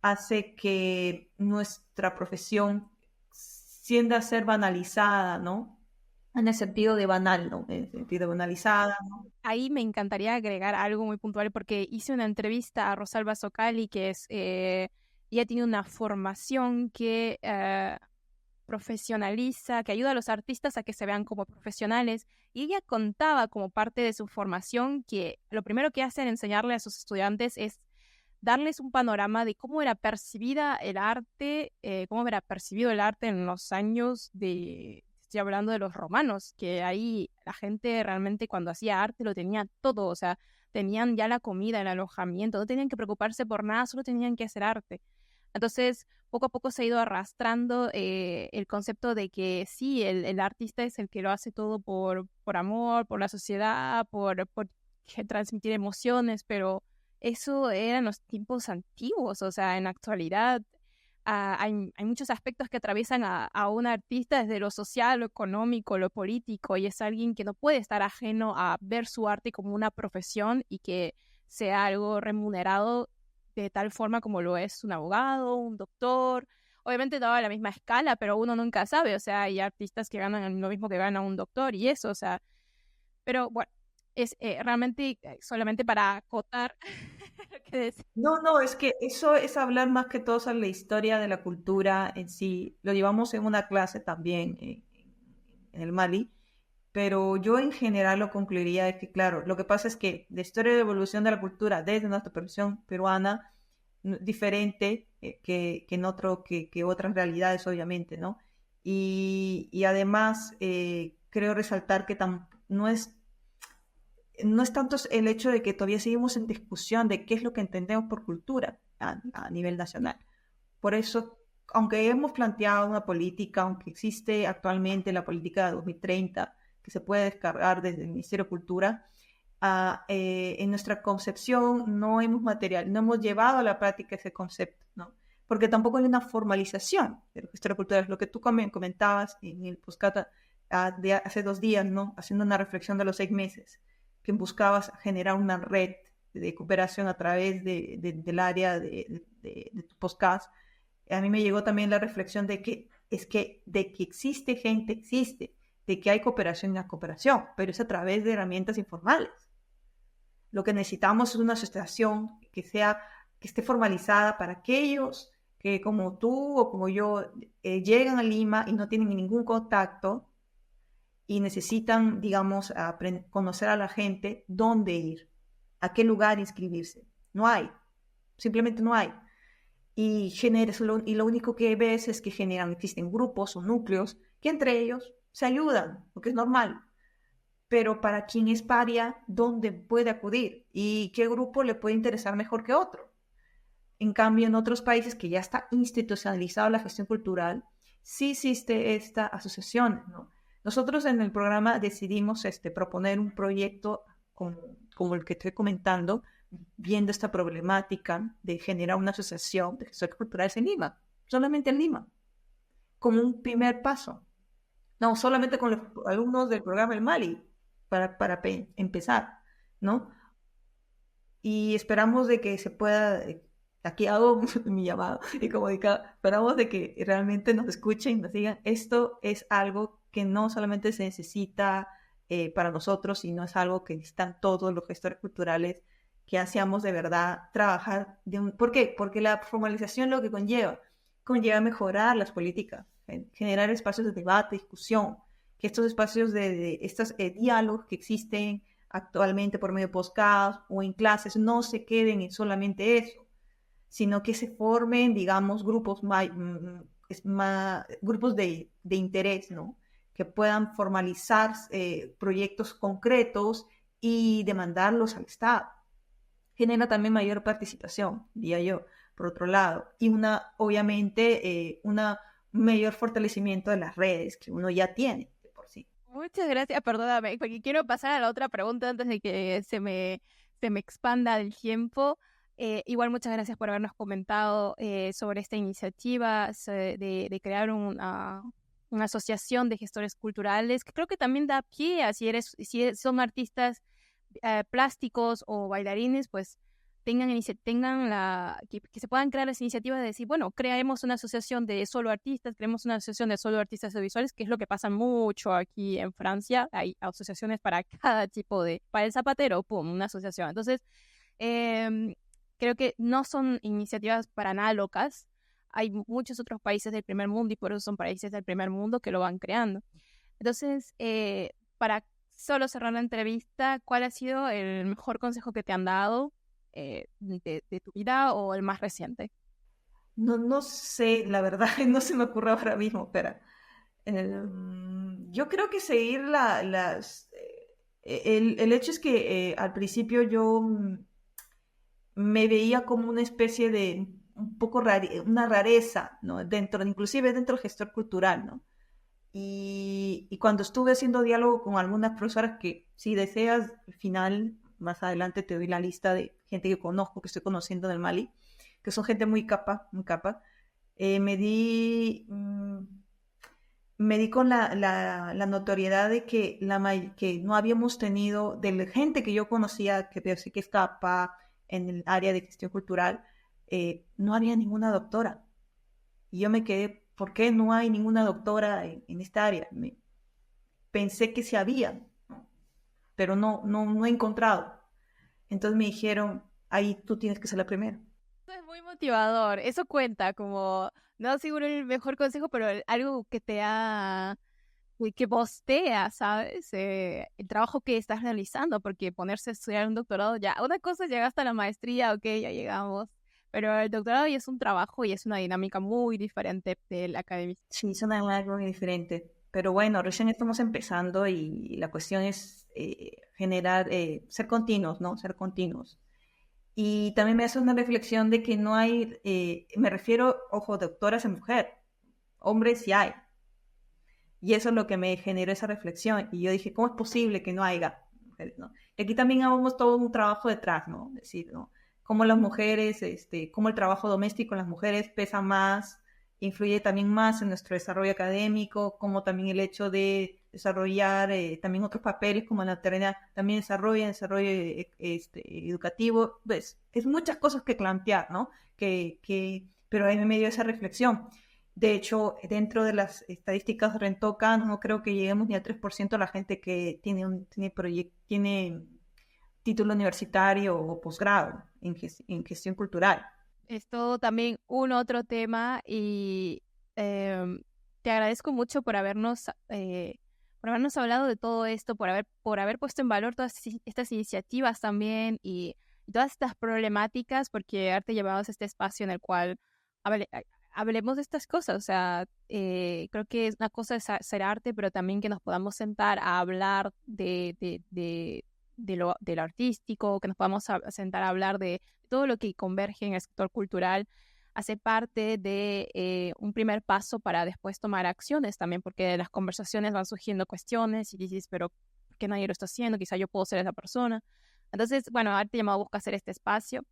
hace que nuestra profesión tienda a ser banalizada, ¿no? En el sentido de banal, ¿no? En el sentido de banalizada, ¿no? Ahí me encantaría agregar algo muy puntual porque hice una entrevista a Rosalba Socali, que es, ella tiene una formación que profesionaliza, que ayuda a los artistas a que se vean como profesionales. Y ella contaba como parte de su formación que lo primero que hacen enseñarle a sus estudiantes es darles un panorama de cómo era percibida el arte, cómo era percibido el arte en los años de, estoy hablando de los romanos, que ahí la gente realmente cuando hacía arte lo tenía todo, o sea, tenían ya la comida, el alojamiento, no tenían que preocuparse por nada, solo tenían que hacer arte. Entonces, poco a poco se ha ido arrastrando el concepto de que sí, el artista es el que lo hace todo por amor, por la sociedad, por transmitir emociones, pero eso era en los tiempos antiguos, o sea, en la actualidad hay muchos aspectos que atraviesan a un artista desde lo social, lo económico, lo político, y es alguien que no puede estar ajeno a ver su arte como una profesión y que sea algo remunerado de tal forma como lo es un abogado, un doctor. Obviamente no a la misma escala, pero uno nunca sabe, o sea, hay artistas que ganan lo mismo que gana un doctor y eso, o sea, pero bueno, es realmente solamente para acotar lo que decía. No, no, es que eso es hablar más que todo sobre la historia de la cultura en sí. Lo llevamos en una clase también en el Mali, pero yo en general lo concluiría de que, claro, lo que pasa es que la historia de evolución de la cultura desde nuestra profesión peruana diferente que en que otras realidades, obviamente, ¿no? Y además creo resaltar que no es tanto el hecho de que todavía seguimos en discusión de qué es lo que entendemos por cultura a nivel nacional. Por eso, aunque hemos planteado una política, aunque existe actualmente la política de 2030, que se puede descargar desde el Ministerio de Cultura, en nuestra concepción no hemos llevado a la práctica ese concepto, ¿no? Porque tampoco hay una formalización de la historia cultural. Lo que tú comentabas en el postcata de hace 2 días, ¿no? Haciendo una reflexión de los 6 meses, que buscabas generar una red de cooperación a través del área de tu podcast. A mí me llegó también la reflexión de que existe gente, existe, de que hay cooperación y la cooperación, pero es a través de herramientas informales. Lo que necesitamos es una asociación que esté formalizada para aquellos que como tú o como yo llegan a Lima y no tienen ningún contacto y necesitan, digamos, conocer a la gente, dónde ir, a qué lugar inscribirse. No hay, simplemente no hay. Y lo único que ves es que existen grupos o núcleos que entre ellos se ayudan, lo que es normal. Pero para quien es paria, ¿dónde puede acudir? ¿Y qué grupo le puede interesar mejor que otro? En cambio, en otros países que ya está institucionalizada la gestión cultural, sí existe esta asociación, ¿no? Nosotros en el programa decidimos proponer un proyecto como el que estoy comentando, viendo esta problemática de generar una asociación de gestores culturales en Lima, solamente en Lima, como un primer paso. No, solamente con los alumnos del programa El Mali, para empezar, ¿no? Y esperamos de que se pueda, aquí hago mi llamado y comunicado, esperamos de que realmente nos escuchen y nos digan, esto es algo que no solamente se necesita para nosotros, sino es algo que necesitan todos los gestores culturales, que hacíamos de verdad trabajar ¿Por qué? Porque la formalización lo que conlleva mejorar las políticas, generar espacios de debate, discusión, que estos espacios de estos diálogos que existen actualmente por medio de podcast o en clases no se queden en solamente eso, sino que se formen, digamos, grupos de interés, ¿no? Que puedan formalizar proyectos concretos y demandarlos al Estado. Genera también mayor participación, diría yo, por otro lado, y obviamente, un mayor fortalecimiento de las redes que uno ya tiene de por sí. Muchas gracias, perdóname, porque quiero pasar a la otra pregunta antes de que se me expanda el tiempo. Igual muchas gracias por habernos comentado sobre esta iniciativa de crear una asociación de gestores culturales, que creo que también da pie a si son artistas plásticos o bailarines, pues que se puedan crear las iniciativas de decir, bueno, creemos una asociación de solo artistas, creemos una asociación de solo artistas audiovisuales, que es lo que pasa mucho aquí en Francia. Hay asociaciones para cada tipo para el zapatero, pum, una asociación. Entonces, creo que no son iniciativas para nada locas. Hay muchos otros países del primer mundo y por eso son países del primer mundo que lo van creando. Entonces, para solo cerrar la entrevista, ¿cuál ha sido el mejor consejo que te han dado de tu vida o el más reciente? No sé, la verdad, no se me ocurre ahora mismo, pero yo creo que seguir el hecho es que al principio yo me veía como una especie de un poco una rareza, ¿no? Inclusive dentro del gestor cultural, ¿no? Y cuando estuve haciendo diálogo con algunas profesoras que, si deseas, al final, más adelante te doy la lista de gente que conozco, que estoy conociendo del Mali, que son gente muy capa, muy capa, me di con la notoriedad de que, que no habíamos tenido, de la gente que yo conocía, que pensé que es capa en el área de gestión cultural, no había ninguna doctora. Y yo me quedé, ¿por qué no hay ninguna doctora en esta área? Pensé que sí había, ¿no? Pero no he encontrado. Entonces me dijeron, ahí tú tienes que ser la primera. Eso es muy motivador. Eso cuenta como, no seguro el mejor consejo, pero algo que que postea, ¿sabes? El trabajo que estás realizando, porque ponerse a estudiar un doctorado ya, una cosa es llegar hasta la maestría, ok, ya llegamos, pero el doctorado ya es un trabajo y es una dinámica muy diferente del académico. Sí, son algo muy diferente. Pero bueno, recién estamos empezando y la cuestión es ser continuos, ¿no? Ser continuos. Y también me hace una reflexión de que no hay, me refiero, ojo, doctoras en mujer, hombres sí hay. Y eso es lo que me generó esa reflexión. Y yo dije, ¿cómo es posible que no haya mujeres, no? Y aquí también hagamos todo un trabajo detrás, ¿no? Es decir, ¿no? Cómo las mujeres, cómo el trabajo doméstico en las mujeres pesa más, influye también más en nuestro desarrollo académico, como también el hecho de desarrollar también otros papeles como la maternidad, también desarrollo educativo. Pues, es muchas cosas que plantear, ¿no? Pero ahí me dio esa reflexión. De hecho, dentro de las estadísticas de Rentoca, no creo que lleguemos ni al 3% de la gente que tiene título universitario o posgrado en gestión cultural. Es todo también un otro tema y te agradezco mucho por habernos hablado de todo esto, por haber puesto en valor todas estas iniciativas también y todas estas problemáticas, porque Arte Llevados es este espacio en el cual hable- hablemos de estas cosas. O sea, creo que es una cosa es hacer arte, pero también que nos podamos sentar a hablar de lo artístico, que nos podamos sentar a hablar de todo lo que converge en el sector cultural, hace parte de un primer paso para después tomar acciones también, porque de las conversaciones van surgiendo cuestiones y dices, pero ¿por qué nadie lo está haciendo? Quizá yo puedo ser esa persona. Entonces, bueno, Arte Llamado busca hacer este espacio.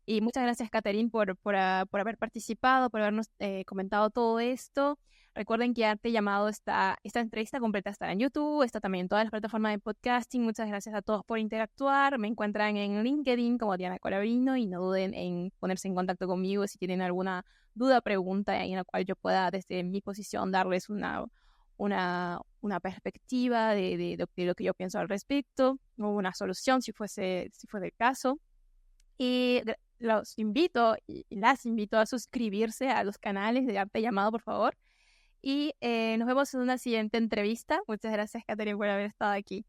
Y muchas gracias, Catherine, por haber participado, por habernos comentado todo esto. Recuerden que Arte Llamado esta entrevista completa está en YouTube, está también en todas las plataformas de podcasting. Muchas gracias a todos por interactuar. Me encuentran en LinkedIn como Diana Colabrino y no duden en ponerse en contacto conmigo si tienen alguna duda, pregunta en la cual yo pueda desde mi posición darles una perspectiva de lo que yo pienso al respecto o una solución si fuese el caso. Y los invito y las invito a suscribirse a los canales de Arte Llamado, por favor. Y nos vemos en una siguiente entrevista. Muchas gracias, Catherine, por haber estado aquí.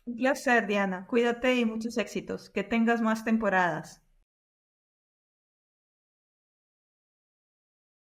Un placer, Diana. Cuídate y muchos éxitos. Que tengas más temporadas.